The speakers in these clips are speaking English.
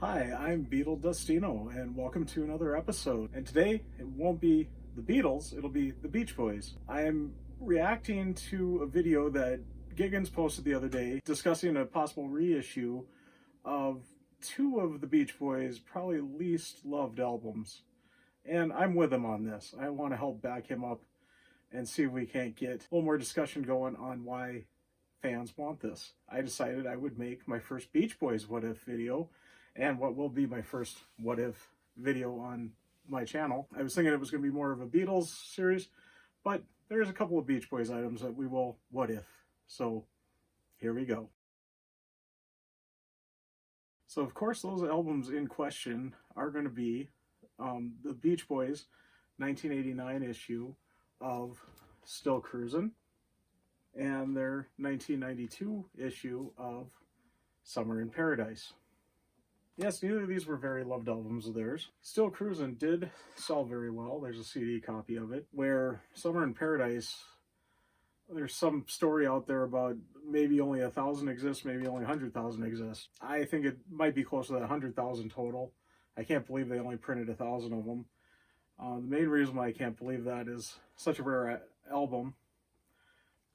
Hi, I'm Beetle Dustino, and welcome to another episode. And today, it won't be the Beatles, it'll be the Beach Boys. I am reacting to a video that Giggens posted the other day discussing a possible reissue of two of the Beach Boys' probably least loved albums. And I'm with him on this. I want to help back him up and see if we can't get a little more discussion going on why fans want this. I decided I would make my first Beach Boys What If video, and what will be my first What If video on my channel. I was thinking it was going to be more of a Beatles series, but there's a couple of Beach Boys items that we will what if. So here we go. So of course those albums in question are going to be the Beach Boys 1989 issue of Still Cruisin' and their 1992 issue of Summer in Paradise. Yes, neither of these were very loved albums of theirs. Still Cruisin' did sell very well. There's a CD copy of it. Where Summer in Paradise, there's some story out there about maybe only 1,000 exist, maybe only 100,000 exist. I think it might be close to that 100,000 total. I can't believe they only printed 1,000 of them. The main reason why I can't believe that is such a rare album,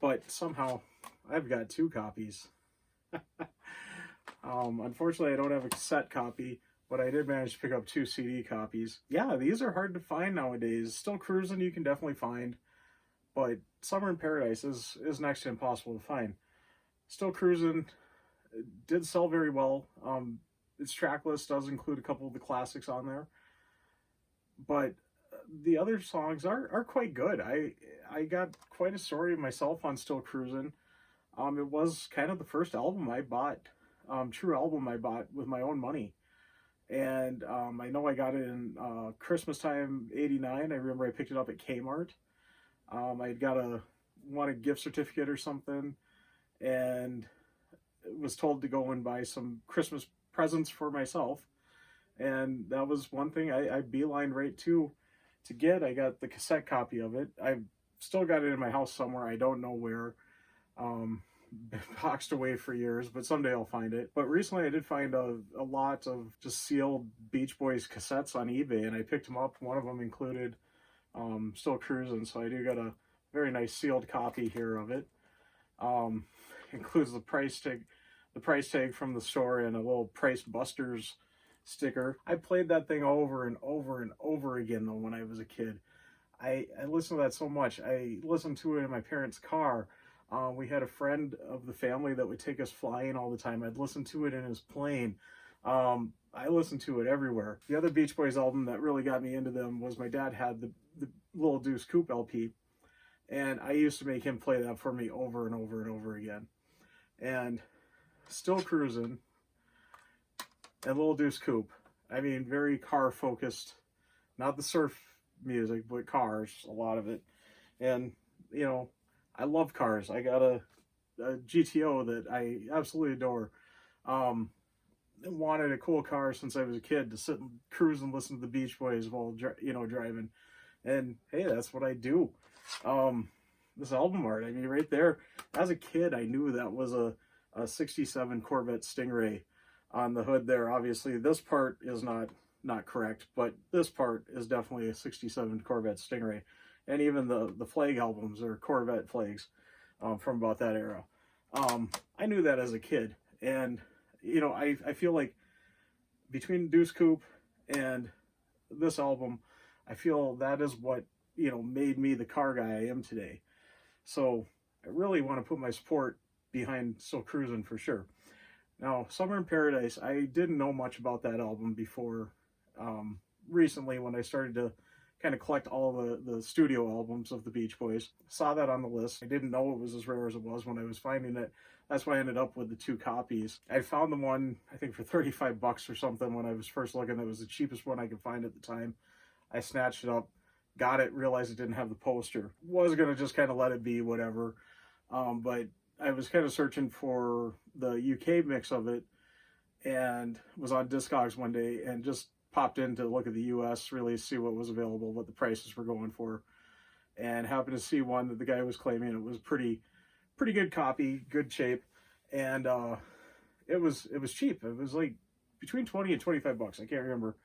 but somehow I've got two copies. Unfortunately, I don't have a cassette copy, but I did manage to pick up two CD copies. Yeah, these are hard to find nowadays. Still Cruisin' you can definitely find, but Summer in Paradise is next to impossible to find. Still Cruisin' did sell very well. Its track list does include a couple of the classics on there, but the other songs are quite good. I got quite a story myself on Still Cruisin'. It was kind of the first album I bought. True album I bought with my own money, and I know I got it in Christmas time '89. I remember I picked it up at Kmart. I got a gift certificate or something, and was told to go and buy some Christmas presents for myself, and that was one thing I beelined right to get. I got the cassette copy of it. I've still got it in my house somewhere. I don't know where. Been boxed away for years, but someday I'll find it. But recently I did find a lot of just sealed Beach Boys cassettes on eBay, and I picked them up. One of them included Still Cruisin', so I do got a very nice sealed copy here of it. Includes the price tag from the store, and a little Price Busters sticker. I played that thing over and over and over again though when I was a kid. I listened to that so much. I listened to it in my parents' car. We had a friend of the family that would take us flying all the time. I'd listen to it in his plane. I listened to it everywhere. The other Beach Boys album that really got me into them was my dad had the Little Deuce Coupe LP, and I used to make him play that for me over and over and over again. And Still Cruisin' and Little Deuce Coupe, I mean, very car focused, not the surf music, but cars, a lot of it. And, you know, I love cars. I got a GTO that I absolutely adore. Wanted a cool car since I was a kid to sit and cruise and listen to the Beach Boys while driving. And hey, that's what I do. This album art, I mean, right there. As a kid, I knew that was a 67 Corvette Stingray on the hood there. Obviously, this part is not correct, but this part is definitely a 67 Corvette Stingray. And even the flag albums are Corvette flags from about that era. I knew that as a kid. And, you know, I feel like between Deuce Coupe and this album, I feel that is what, you know, made me the car guy I am today. So I really want to put my support behind Still Cruisin' for sure. Now, Summer in Paradise, I didn't know much about that album before recently when I started to kind of collect all the studio albums of the Beach Boys. Saw that on the list. I didn't know it was as rare as it was when I was finding it. That's why I ended up with the two copies. I found the one, I think for 35 bucks or something when I was first looking. That was the cheapest one I could find at the time. I snatched it up, got it, realized it didn't have the poster. Was going to just kind of let it be, whatever. But I was kind of searching for the UK mix of it and was on Discogs one day and just popped in to look at the US release, see what was available, what the prices were going for, and happened to see one that the guy was claiming it was pretty good copy, good shape, and it was cheap. It was like between 20 and 25 bucks. I can't remember.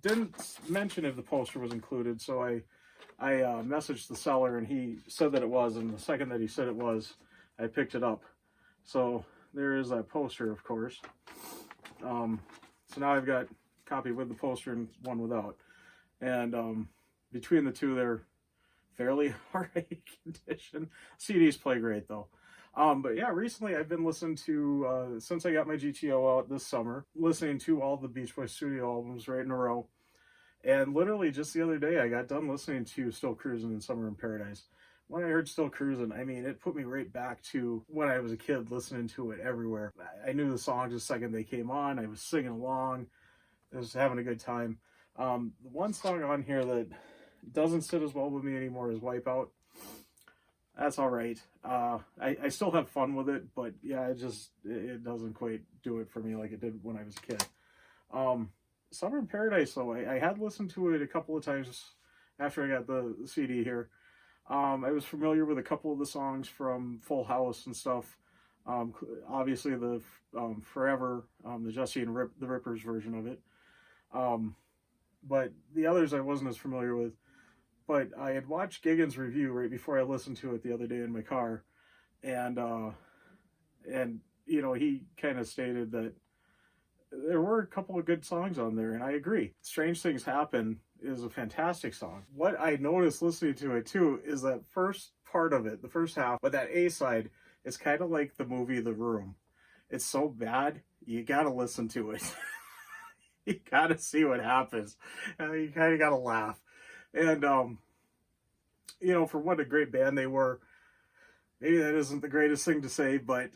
Didn't mention if the poster was included, so I messaged the seller, and he said that it was, and the second that he said it was, I picked it up. So there is that poster, of course. So now I've got a copy with the poster and one without. And between the two, they're fairly alright condition. CDs play great, though. But yeah, recently I've been listening to, since I got my GTO out this summer, listening to all the Beach Boys studio albums right in a row. And literally just the other day, I got done listening to Still Cruisin' and Summer in Paradise. When I heard Still Cruisin', I mean, it put me right back to when I was a kid listening to it everywhere. I knew the songs the second they came on. I was singing along. I was having a good time. The one song on here that doesn't sit as well with me anymore is Wipeout. That's all right. I still have fun with it, but yeah, it doesn't quite do it for me like it did when I was a kid. Summer in Paradise, though, I had listened to it a couple of times after I got the CD here. I was familiar with a couple of the songs from Full House and stuff. Obviously the Forever, the Jesse and the Rippers version of it. But the others I wasn't as familiar with. But I had watched Giggens' review right before I listened to it the other day in my car. And you know, he kind of stated that there were a couple of good songs on there, and I agree. Strange Things Happen is a fantastic song. What I noticed listening to it too is that first part of it, the first half, but that A side is kind of like the movie The Room. It's so bad, you gotta listen to it. You gotta see what happens. You kind of gotta laugh. And, you know, for what a great band they were, maybe that isn't the greatest thing to say, but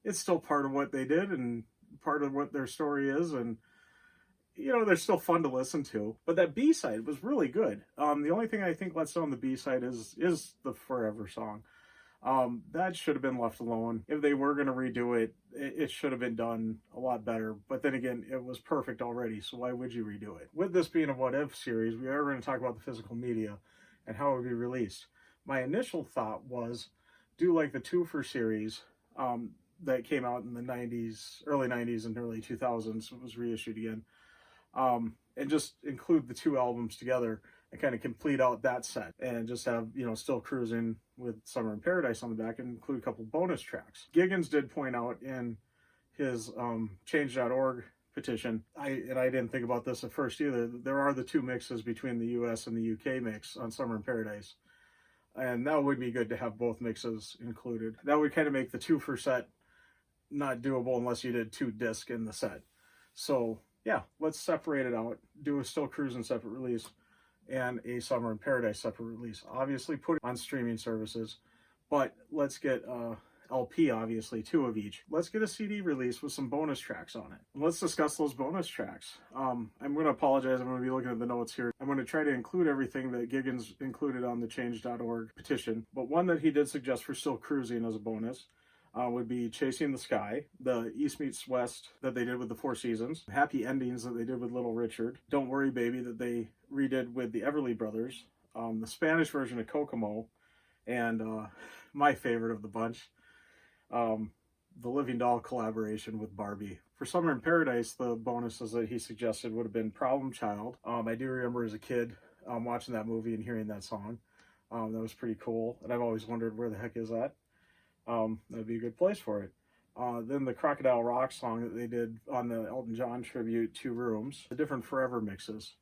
it's still part of what they did and part of what their story is, and you know, they're still fun to listen to. But that B-side was really good. The only thing I think lets down the B-side is the Forever song. That should have been left alone. If they were going to redo it, it should have been done a lot better. But then again, it was perfect already, so why would you redo it? With this being a What If series, we are going to talk about the physical media and how it would be released. My initial thought was do like the twofer series, that came out in the 90s, early 90s and early 2000s. It was reissued again. And just include the two albums together and kind of complete out that set and just have, you know, Still Cruisin' with Summer in Paradise on the back and include a couple bonus tracks. Giggens did point out in his change.org petition, I didn't think about this at first either, there are the two mixes between the US and the UK mix on Summer in Paradise. And that would be good to have both mixes included. That would kind of make the twofer set not doable unless you did 2 discs in the set. So yeah, let's separate it out. Do a Still Cruisin' separate release and a Summer in Paradise separate release. Obviously put it on streaming services, but let's get LP, obviously, 2 of each. Let's get a CD release with some bonus tracks on it. And let's discuss those bonus tracks. I'm going to apologize. I'm going to be looking at the notes here. I'm going to try to include everything that Giggens included on the change.org petition, but one that he did suggest for Still Cruisin' as a bonus would be Chasing the Sky, the East Meets West that they did with the Four Seasons, Happy Endings that they did with Little Richard, Don't Worry Baby that they redid with the Everly Brothers, the Spanish version of Kokomo, and my favorite of the bunch, the Living Doll collaboration with Barbie. For Summer in Paradise, the bonuses that he suggested would have been Problem Child. I do remember as a kid watching that movie and hearing that song. That was pretty cool, and I've always wondered where the heck is that. That'd be a good place for it. Then the Crocodile Rock song that they did on the Elton John tribute, 2 Rooms, the different Forever mixes.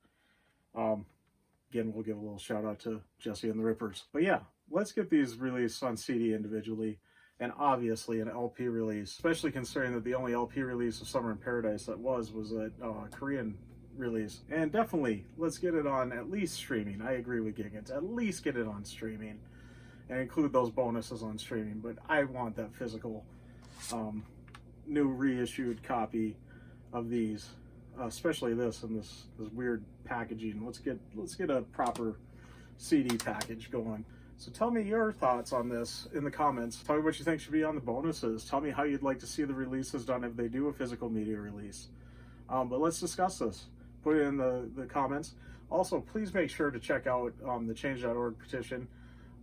Again, we'll give a little shout out to Jesse and the Rippers. But yeah, let's get these released on CD individually, and obviously an LP release, especially considering that the only LP release of Summer in Paradise that was that Korean release. And definitely, let's get it on at least streaming. I agree with Giggens. At least get it on streaming. And include those bonuses on streaming, but I want that physical, new reissued copy of these, especially this and this weird packaging. Let's get a proper CD package going. So tell me your thoughts on this in the comments. Tell me what you think should be on the bonuses. Tell me how you'd like to see the releases done if they do a physical media release. But let's discuss this. Put it in the comments. Also, please make sure to check out the change.org petition.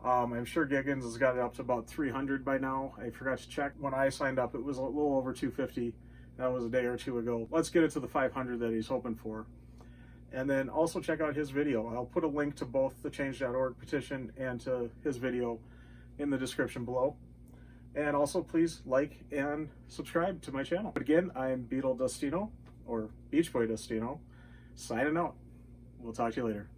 I'm sure Giggens has got it up to about 300 by now. I forgot to check. When I signed up, it was a little over 250 That was a day or two ago. Let's get it to the 500 that he's hoping for. And then also check out his video. I'll put a link to both the Change.org petition and to his video in the description below. And also please like and subscribe to my channel. But again, I'm Beetle Dustino, or Beach Boy Dustino, signing out. We'll talk to you later.